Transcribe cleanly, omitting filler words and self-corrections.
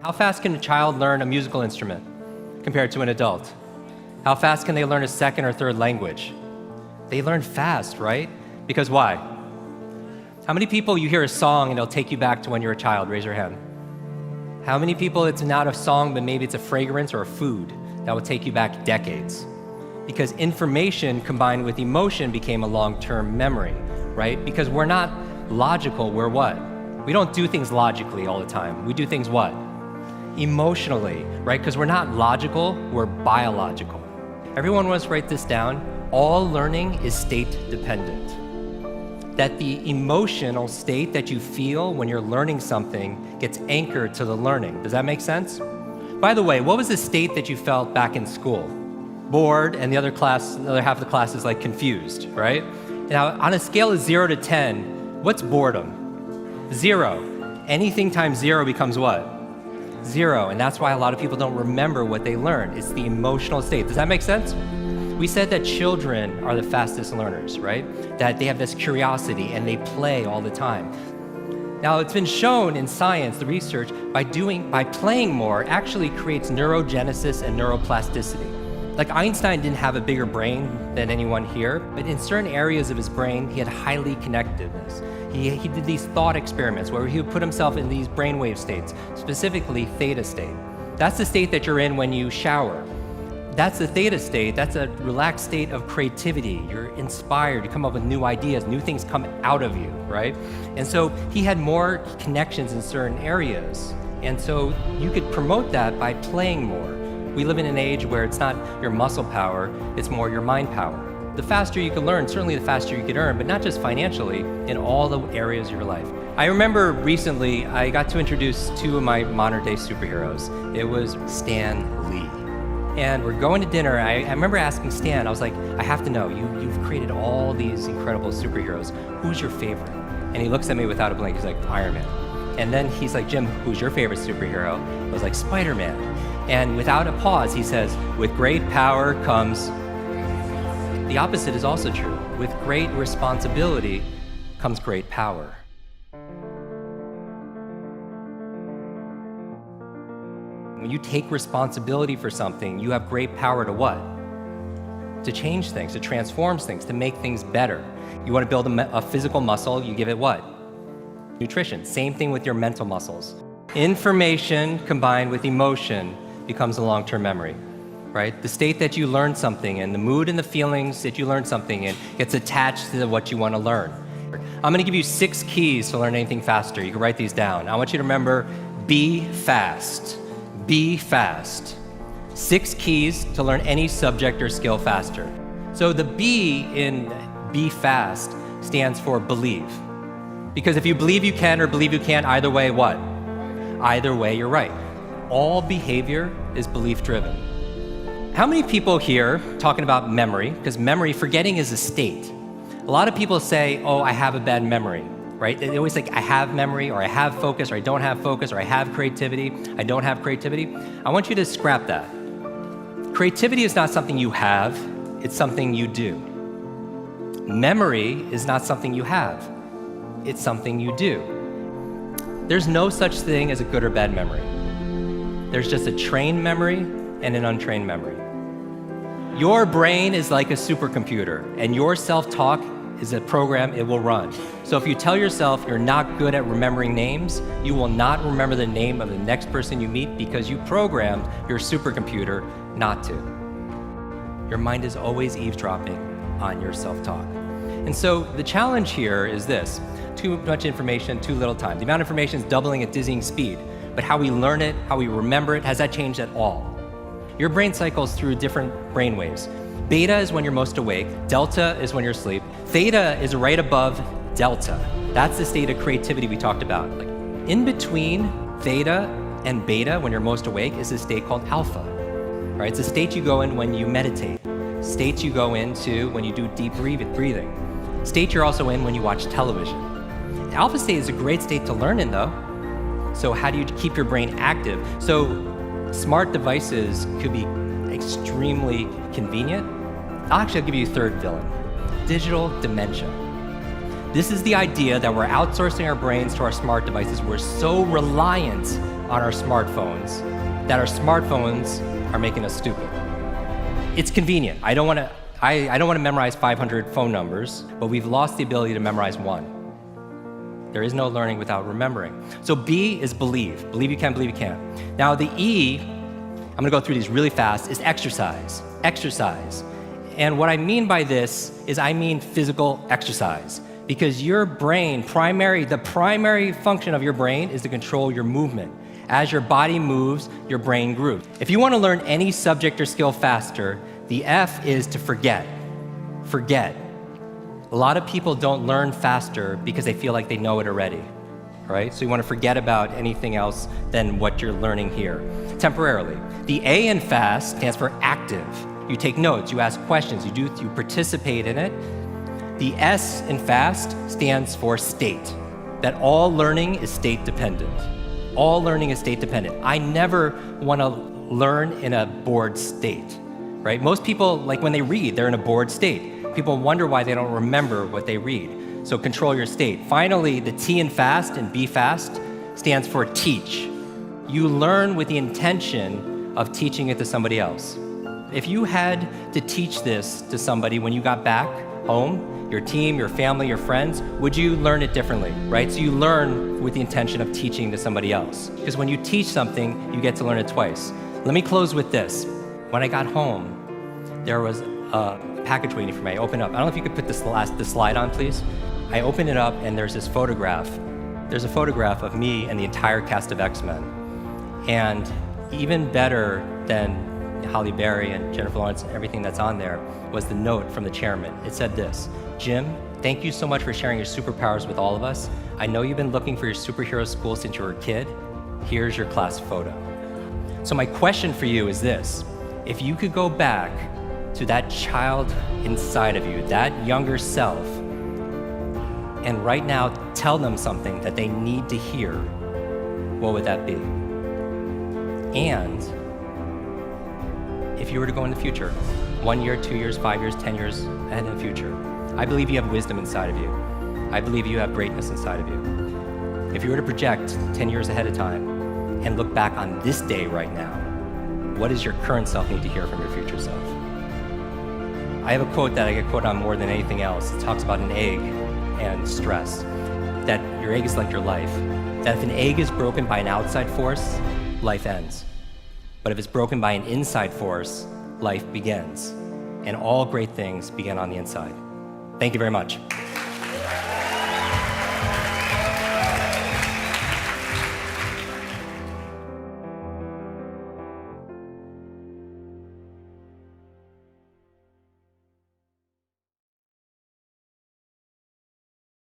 How fast can a child learn a musical instrument compared to an adult? How fast can they learn a second or third language? They learn fast, right? Because why? How many people you hear a song and it'll take you back to when you were a child? Raise your hand. How many people it's not a song, but maybe it's a fragrance or a food that will take you back decades? Because information combined with emotion became a long-term memory, right? Because we're not logical, we're what? We don't do things logically all the time. We do things what? Emotionally, right? Because we're not logical, we're biological. Everyone wants to write this down. All learning is state dependent. That the emotional state that you feel when you're learning something gets anchored to the learning. Does that make sense? By the way, what was the state that you felt back in school? Bored, and the other half of the class is like confused, right? Now, on a scale of 0 to 10, what's boredom? 0. Anything times 0 becomes what? 0, and that's why a lot of people don't remember what they learned. It's the emotional state. Does that make sense? We said that children are the fastest learners, right? That they have this curiosity and they play all the time. Now, it's been shown in science, the research, by playing more actually creates neurogenesis and neuroplasticity. Like Einstein didn't have a bigger brain than anyone here, but in certain areas of his brain, he had highly connectedness. He did these thought experiments where he would put himself in these brainwave states, specifically theta state. That's the state that you're in when you shower. That's the theta state. That's a relaxed state of creativity. You're inspired, you come up with new ideas, new things come out of you, right? And so he had more connections in certain areas. And so you could promote that by playing more. We live in an age where it's not your muscle power, it's more your mind power. The faster you can learn, certainly the faster you can earn, but not just financially, in all the areas of your life. I remember recently, I got to introduce two of my modern day superheroes. It was Stan Lee. And we're going to dinner. I remember asking Stan, I was like, I have to know, you've created all these incredible superheroes. Who's your favorite? And he looks at me without a blink, he's like, Iron Man. And then he's like, Jim, who's your favorite superhero? I was like, Spider-Man. And without a pause, he says, with great power comes... The opposite is also true. With great responsibility comes great power. When you take responsibility for something, you have great power to what? To change things, to transform things, to make things better. You want to build a physical muscle, you give it what? Nutrition. Same thing with your mental muscles. Information combined with emotion becomes a long-term memory, right? The state that you learn something in, the mood and the feelings that you learn something in gets attached to what you want to learn. I'm going to give you 6 keys to learn anything faster. You can write these down. I want you to remember, be fast. Be fast. 6 keys to learn any subject or skill faster. So the B in be fast stands for believe. Because if you believe you can or believe you can't, either way, what? Either way, you're right. All behavior is belief driven. How many people here talking about memory? Because memory, forgetting is a state. A lot of people say, oh, I have a bad memory, right? They always think I have memory, or I have focus, or I don't have focus, or I have creativity, I don't have creativity. I want you to scrap that. Creativity is not something you have, it's something you do. Memory is not something you have, it's something you do. There's no such thing as a good or bad memory. There's just a trained memory and an untrained memory. Your brain is like a supercomputer, and your self-talk is a program it will run. So if you tell yourself you're not good at remembering names, you will not remember the name of the next person you meet because you programmed your supercomputer not to. Your mind is always eavesdropping on your self-talk. And so the challenge here is this: too much information, too little time. The amount of information is doubling at dizzying speed, but how we learn it, how we remember it, has that changed at all? Your brain cycles through different brain waves. Beta is when you're most awake, delta is when you're asleep, theta is right above delta. That's the state of creativity we talked about. Like in between theta and beta, when you're most awake, is a state called alpha. Right? It's a state you go in when you meditate, state you go into when you do deep breathing, state you're also in when you watch television. Alpha state is a great state to learn in though. So how do you keep your brain active? So smart devices could be extremely convenient. I'll give you a third villain: digital dementia. This is the idea that we're outsourcing our brains to our smart devices. We're so reliant on our smartphones that our smartphones are making us stupid. It's convenient. I don't want to memorize 500 phone numbers, but we've lost the ability to memorize one. There is no learning without remembering. So B is believe. Believe you can, believe you can. Now the E, I'm gonna go through these really fast, is exercise. Exercise. And what I mean by this is I mean physical exercise. Because your brain, the primary function of your brain is to control your movement. As your body moves, your brain grooves. If you want to learn any subject or skill faster, the F is to forget. Forget. A lot of people don't learn faster because they feel like they know it already, right? So you want to forget about anything else than what you're learning here, temporarily. The A in FAST stands for active. You take notes, you ask questions, you participate in it. The S in FAST stands for state, that all learning is state dependent. All learning is state dependent. I never want to learn in a bored state, right? Most people, like when they read, they're in a bored state. People wonder why they don't remember what they read. So control your state. Finally, the T in FAST and B FAST stands for teach. You learn with the intention of teaching it to somebody else. If you had to teach this to somebody when you got back home, your team, your family, your friends, would you learn it differently, right? So you learn with the intention of teaching to somebody else. Because when you teach something, you get to learn it twice. Let me close with this. When I got home, there was a package waiting for me. I opened up. I don't know if you could put the slide on, please. I opened it up, and there's this photograph. There's a photograph of me and the entire cast of X-Men. And even better than Halle Berry and Jennifer Lawrence and everything that's on there was the note from the chairman. It said this: Jim, thank you so much for sharing your superpowers with all of us. I know you've been looking for your superhero school since you were a kid. Here's your class photo. So my question for you is this: if you could go back to that child inside of you, that younger self, and right now tell them something that they need to hear, what would that be? And if you were to go in the future, 1 year, 2 years, 5 years, 10 years ahead in the future, I believe you have wisdom inside of you. I believe you have greatness inside of you. If you were to project 10 years ahead of time and look back on this day right now, what does your current self need to hear from your future self? I have a quote that I get quoted on more than anything else. It talks about an egg and stress, that your egg is like your life, that if an egg is broken by an outside force, life ends. But if it's broken by an inside force, life begins. And all great things begin on the inside. Thank you very much.